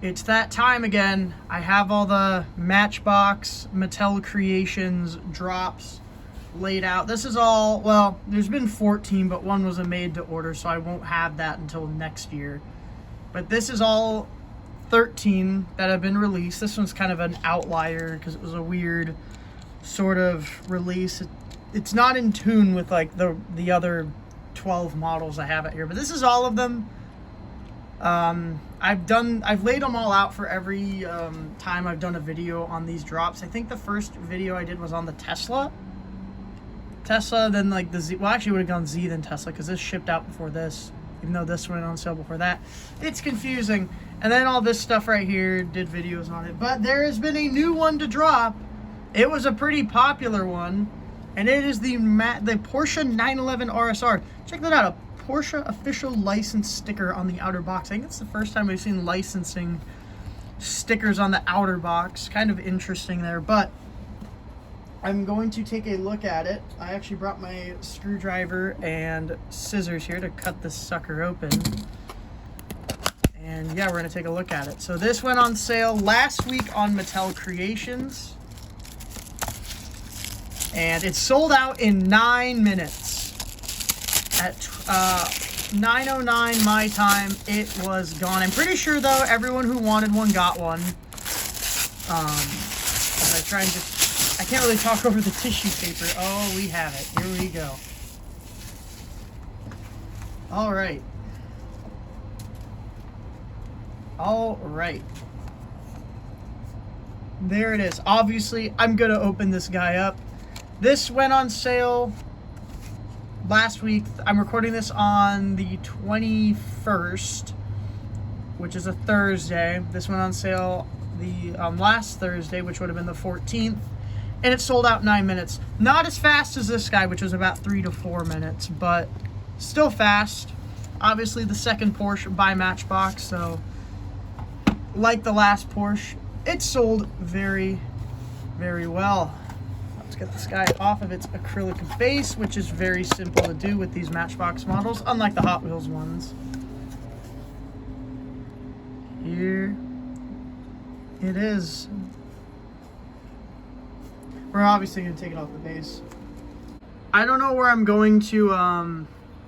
It's that time again. I have all the Matchbox Mattel Creations drops laid out. This is all, well, there's been 14, but one was a made to order, so I won't have that until next year. But this is all 13 that have been released. This one's kind of an outlier because it was a weird sort of release. It's not in tune with like the other 12 models I have out here, but this is all of them. I've laid them all out for every time I've done a video on these drops. I think the first video I did was on the Tesla, then like the Z. Well, actually, would have gone Z then Tesla because this shipped out before this, even though this went on sale before that. It's confusing. And then all this stuff right here, did videos on it. But there has been a new one to drop. It was a pretty popular one, and it is the Porsche 911 RSR. Check that out. Porsche official license sticker on the outer box. I think it's the first time we've seen licensing stickers on the outer box. Kind of interesting there, but I'm going to take a look at it. I actually brought my screwdriver and scissors here to cut this sucker open. And yeah, we're going to take a look at it. So this went on sale last week on Mattel Creations. And it sold out in 9 minutes. At 9:09 my time, it was gone. I'm pretty sure though everyone who wanted one got one. As I try and I can't really talk over the tissue paper. Oh, we have it. Here we go. All right. There it is. Obviously, I'm gonna open this guy up. This went on sale last week. I'm recording this on the 21st, which is a Thursday. This went on sale the last Thursday, which would have been the 14th, and it sold out in 9 minutes. Not as fast as this guy, which was about 3 to 4 minutes, but still fast. Obviously, the second Porsche by Matchbox, so like the last Porsche, it sold very, very well. Let's get this guy off of its acrylic base, which is very simple to do with these Matchbox models, unlike the Hot Wheels ones. Here it is. We're obviously going to take it off the base. I don't know where I'm going to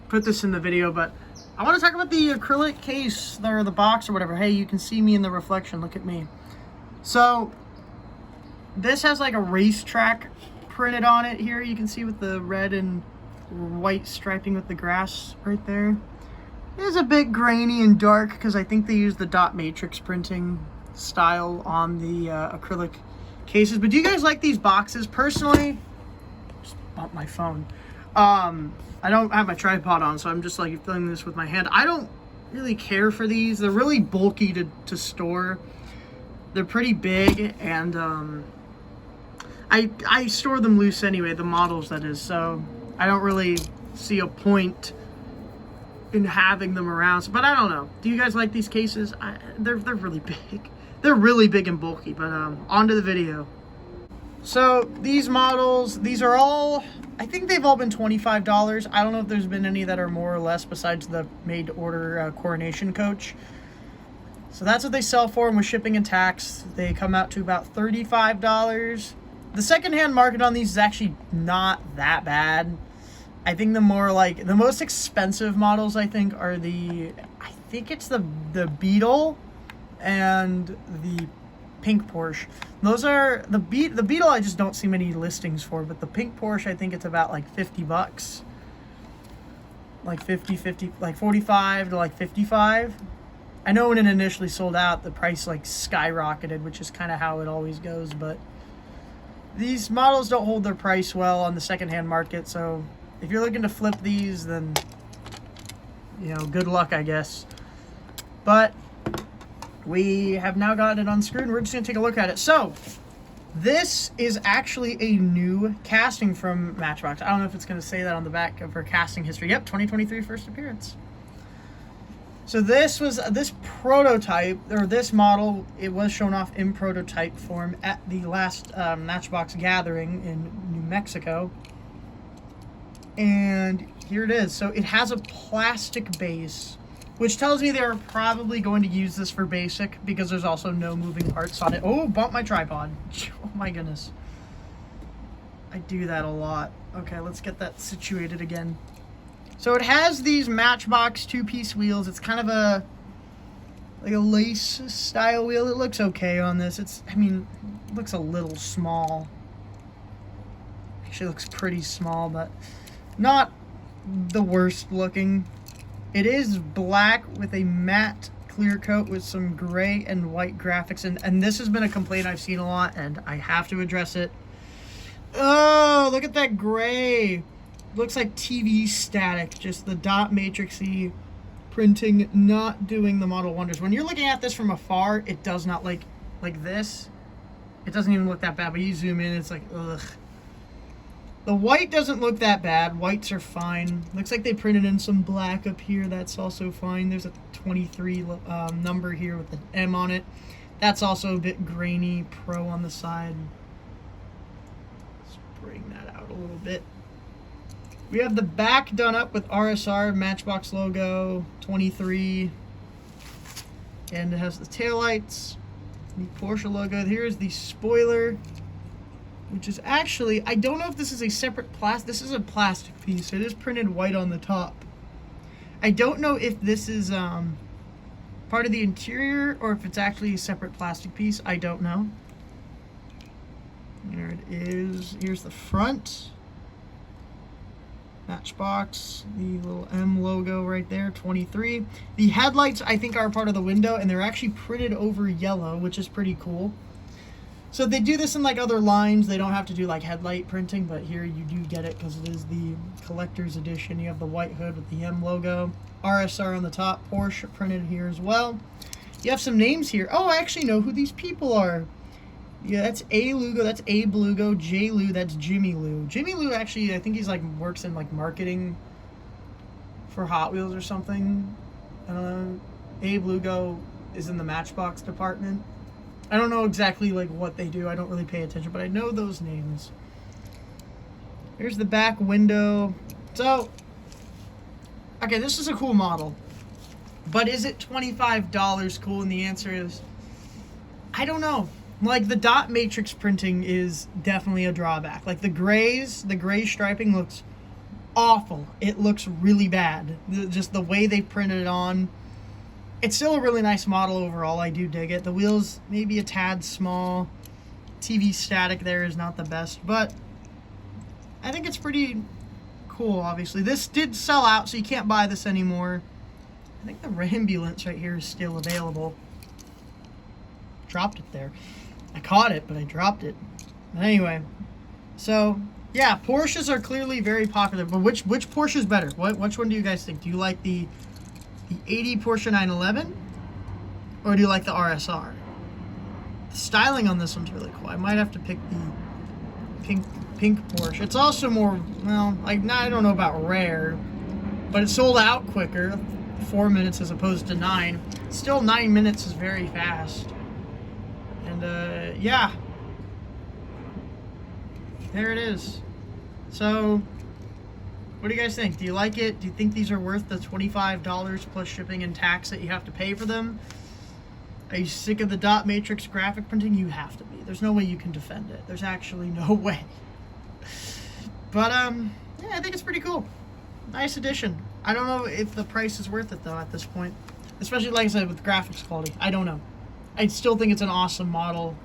put this in the video, but I want to talk about the acrylic case, or the box or whatever. Hey, you can see me in the reflection. Look at me. So this has like a racetrack printed on it here. You can see with the red and white striping with the grass right there. It is a bit grainy and dark because I think they use the dot matrix printing style on the acrylic cases. But do you guys like these boxes? Personally, just bumped my phone. I don't have my tripod on, so I'm just like filming this with my hand. I don't really care for these. They're really bulky to store. They're pretty big, and I store them loose anyway, the models that is, so I don't really see a point in having them around. So, but I don't know. Do you guys like these cases? They're really big. They're really big and bulky, but on to the video. So these models, these are all, I think they've all been $25. I don't know if there's been any that are more or less besides the made-to-order Coronation Coach. So that's what they sell for, and with shipping and tax, they come out to about $35. The secondhand market on these is actually not that bad. I think the most expensive models, I think, are it's the Beetle and the pink Porsche. Those are the Beetle. I just don't see many listings for, but the pink Porsche, I think it's about like $50, like 50, like 45 to like 55. I know when it initially sold out, the price like skyrocketed, which is kind of how it always goes. But these models don't hold their price well on the secondhand market. So if you're looking to flip these, then good luck, I guess. But we have now got it unscrewed, and we're just going to take a look at it. So this is actually a new casting from Matchbox. I don't know if it's going to say that on the back of her casting history. Yep, 2023 first appearance. So this prototype, or this model, it was shown off in prototype form at the last Matchbox gathering in New Mexico. And here it is. So it has a plastic base which tells me they're probably going to use this for basic because there's also no moving parts on it. Oh, bumped my tripod. Oh my goodness. I do that a lot. Okay, let's get that situated again. So it has these Matchbox 2-piece wheels. It's kind of a like a lace style wheel. It looks okay on this. It looks a little small. Actually looks pretty small, but not the worst looking. It is black with a matte clear coat with some gray and white graphics, and this has been a complaint I've seen a lot, and I have to address it. Oh, look at that gray. Looks like TV static, just the dot matrixy printing not doing the model wonders. When you're looking at this from afar, it does not like this. It doesn't even look that bad, but you zoom in, it's like, ugh. The white doesn't look that bad. Whites are fine. Looks like they printed in some black up here. That's also fine. There's a 23 number here with an M on it. That's also a bit grainy. Pro on the side. Let's bring that out a little bit. We have the back done up with RSR, Matchbox logo, 23. And it has the taillights, the Porsche logo. Here's the spoiler, which is actually, I don't know if this is a separate plastic. This is a plastic piece. It is printed white on the top. I don't know if this is part of the interior or if it's actually a separate plastic piece. I don't know. There it is. Here's the front. Matchbox, the little M logo right there, 23. The headlights, I think, are part of the window, and they're actually printed over yellow, which is pretty cool. So they do this in like other lines. They don't have to do like headlight printing, but here you do get it because it is the collector's edition. You have the white hood with the M logo, RSR on the top, Porsche printed here as well. You have some names here. Oh, I actually know who these people are. Yeah, that's A. Lugo, that's Abe Lugo. J. Lou, that's Jimmy Lou. Jimmy Lou actually, I think he's like works in like marketing for Hot Wheels or something. I don't know. Abe Lugo is in the Matchbox department. I don't know exactly like what they do. I don't really pay attention, but I know those names. Here's the back window. So, okay, this is a cool model. But is it $25 cool? And the answer is, I don't know. Like, the dot matrix printing is definitely a drawback. Like, the gray striping looks awful. It looks really bad. Just the way they printed it on. It's still a really nice model overall. I do dig it. The wheels maybe a tad small. TV static there is not the best, but I think it's pretty cool, obviously. This did sell out, so you can't buy this anymore. I think the Rambulance right here is still available. Dropped it there. I caught it, but I dropped it. But anyway, so yeah, Porsches are clearly very popular, but which Porsche is better? Which one do you guys think? Do you like the 80 Porsche 911, or do you like the RSR? The styling on this one's really cool. I might have to pick the pink Porsche. It's also more, well, like, I don't know about rare, but it sold out quicker, 4 minutes as opposed to 9. Still, 9 minutes is very fast. And yeah, there it is. So, what do you guys think? Do you like it? Do you think these are worth the $25 plus shipping and tax that you have to pay for them? Are you sick of the dot matrix graphic printing? You have to be. There's no way you can defend it. There's actually no way. But yeah, I think it's pretty cool. Nice addition. I don't know if the price is worth it though at this point. Especially, like I said, with graphics quality. I don't know. I still think it's an awesome model.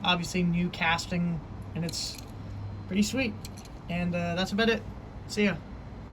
Obviously new casting, and it's pretty sweet. And that's about it. See ya.